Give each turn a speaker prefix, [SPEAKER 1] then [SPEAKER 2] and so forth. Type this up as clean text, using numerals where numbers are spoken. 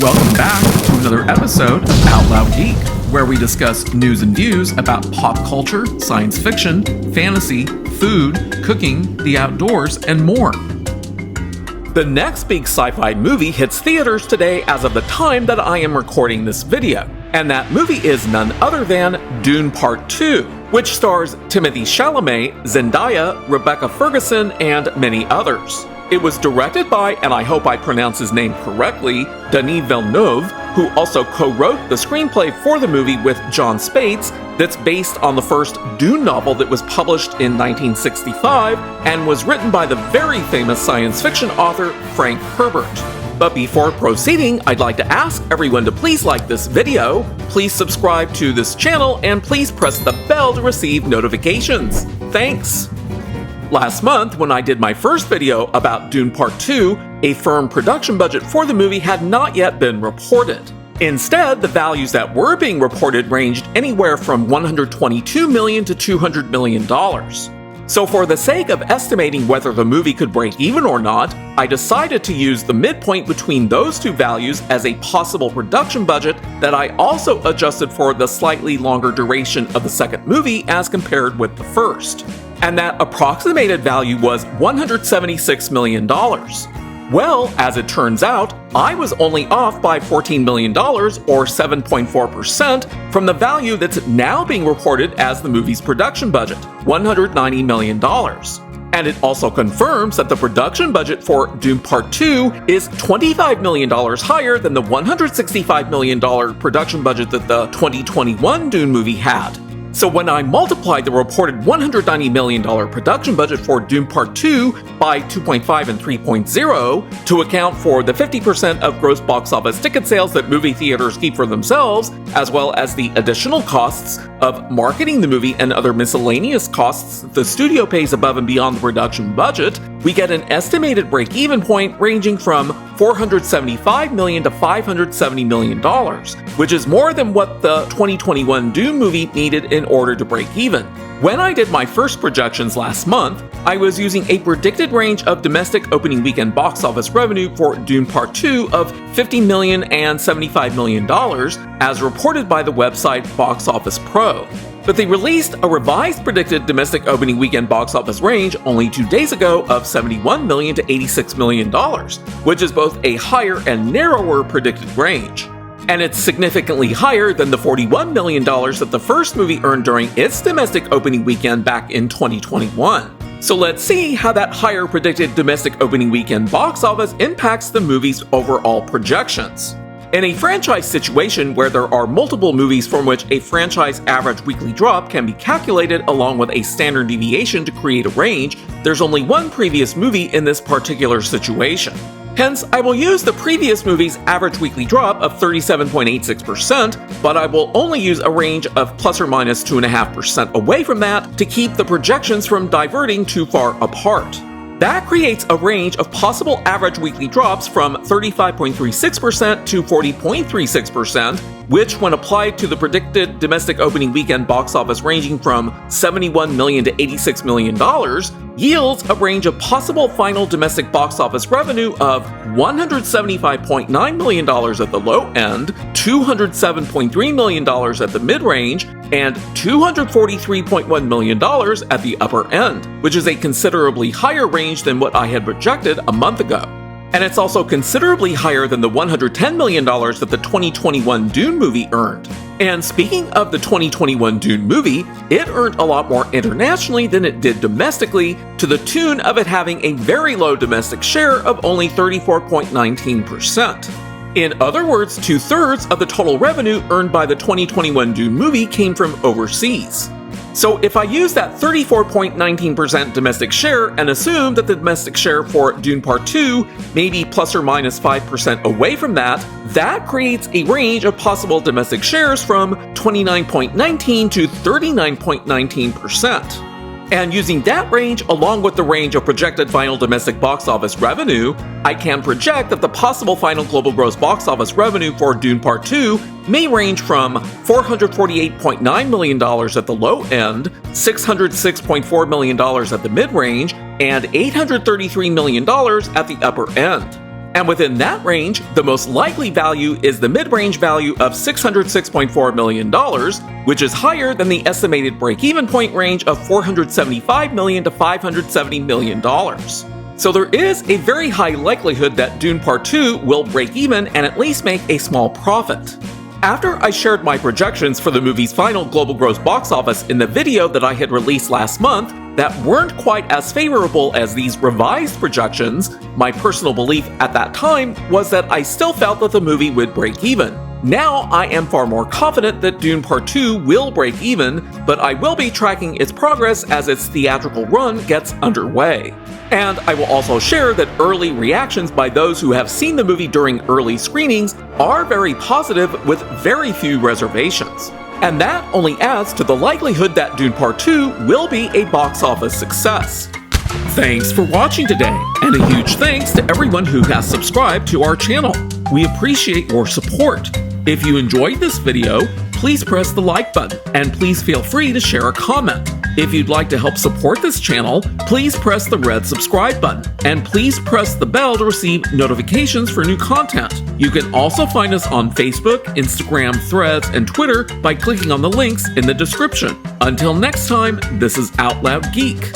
[SPEAKER 1] Welcome back to another episode of Out Loud Geek, where we discuss news and views about pop culture, science fiction, fantasy, food, cooking, the outdoors, and more. The next big sci-fi movie hits theaters today as of the time that I am recording this video, and that movie is none other than Dune Part 2, which stars Timothée Chalamet, Zendaya, Rebecca Ferguson, and many others. It was directed by, and I hope I pronounce his name correctly, Denis Villeneuve, who also co-wrote the screenplay for the movie with John Spaihts, that's based on the first Dune novel that was published in 1965 and was written by the very famous science fiction author Frank Herbert. But before proceeding, I'd like to ask everyone to please like this video, please subscribe to this channel, and please press the bell to receive notifications. Thanks! Last month, when I did my first video about Dune Part 2, a firm production budget for the movie had not yet been reported. Instead, the values that were being reported ranged anywhere from $122 million to $200 million. So for the sake of estimating whether the movie could break even or not, I decided to use the midpoint between those two values as a possible production budget that I also adjusted for the slightly longer duration of the second movie as compared with the first. And that approximated value was $176 million. Well, as it turns out, I was only off by $14 million, or 7.4%, from the value that's now being reported as the movie's production budget, $190 million. And it also confirms that the production budget for Dune Part 2 is $25 million higher than the $165 million production budget that the 2021 Dune movie had. So when I multiplied the reported $190 million production budget for Dune Part 2 by 2.5 and 3.0 to account for the 50% of gross box office ticket sales that movie theaters keep for themselves, as well as the additional costs of marketing the movie and other miscellaneous costs the studio pays above and beyond the production budget, we get an estimated break-even point ranging from $475 million to $570 million, which is more than what the 2021 Dune movie needed in order to break even. When I did my first projections last month, I was using a predicted range of domestic opening weekend box office revenue for Dune Part 2 of $50 million and $75 million, as reported by the website Box Office Pro. But they released a revised predicted domestic opening weekend box office range only 2 days ago of $71 million to $86 million, which is both a higher and narrower predicted range. And it's significantly higher than the $41 million that the first movie earned during its domestic opening weekend back in 2021. So let's see how that higher predicted domestic opening weekend box office impacts the movie's overall projections. In a franchise situation where there are multiple movies from which a franchise average weekly drop can be calculated along with a standard deviation to create a range, there's only one previous movie in this particular situation. Hence, I will use the previous movie's average weekly drop of 37.86%, but I will only use a range of plus or minus 2.5% away from that to keep the projections from diverting too far apart. That creates a range of possible average weekly drops from 35.36% to 40.36%, which, when applied to the predicted domestic opening weekend box office ranging from $71 million to $86 million, yields a range of possible final domestic box office revenue of $175.9 million at the low end, $207.3 million at the mid-range, and $243.1 million at the upper end, which is a considerably higher range than what I had projected a month ago. And it's also considerably higher than the $110 million that the 2021 Dune movie earned. And speaking of the 2021 Dune movie, it earned a lot more internationally than it did domestically, to the tune of it having a very low domestic share of only 34.19%. In other words, 2/3 of the total revenue earned by the 2021 Dune movie came from overseas. So if I use that 34.19% domestic share and assume that the domestic share for Dune Part 2 may be plus or minus 5% away from that, that creates a range of possible domestic shares from 29.19 to 39.19%. And using that range along with the range of projected final domestic box office revenue, I can project that the possible final global gross box office revenue for Dune Part 2 may range from $448.9 million at the low end, $606.4 million at the mid-range, and $833 million at the upper end. And within that range, the most likely value is the mid-range value of $606.4 million, which is higher than the estimated break-even point range of $475 million to $570 million. So there is a very high likelihood that Dune Part 2 will break even and at least make a small profit. After I shared my projections for the movie's final global gross box office in the video that I had released last month that weren't quite as favorable as these revised projections, my personal belief at that time was that I still felt that the movie would break even. Now I am far more confident that Dune Part 2 will break even, but I will be tracking its progress as its theatrical run gets underway. And I will also share that early reactions by those who have seen the movie during early screenings are very positive with very few reservations. And that only adds to the likelihood that Dune Part 2 will be a box office success. Thanks for watching today, and a huge thanks to everyone who has subscribed to our channel. We appreciate your support. If you enjoyed this video, please press the like button, and please feel free to share a comment. If you'd like to help support this channel, please press the red subscribe button, and please press the bell to receive notifications for new content. You can also find us on Facebook, Instagram, Threads, and Twitter by clicking on the links in the description. Until next time, this is Out Loud Geek.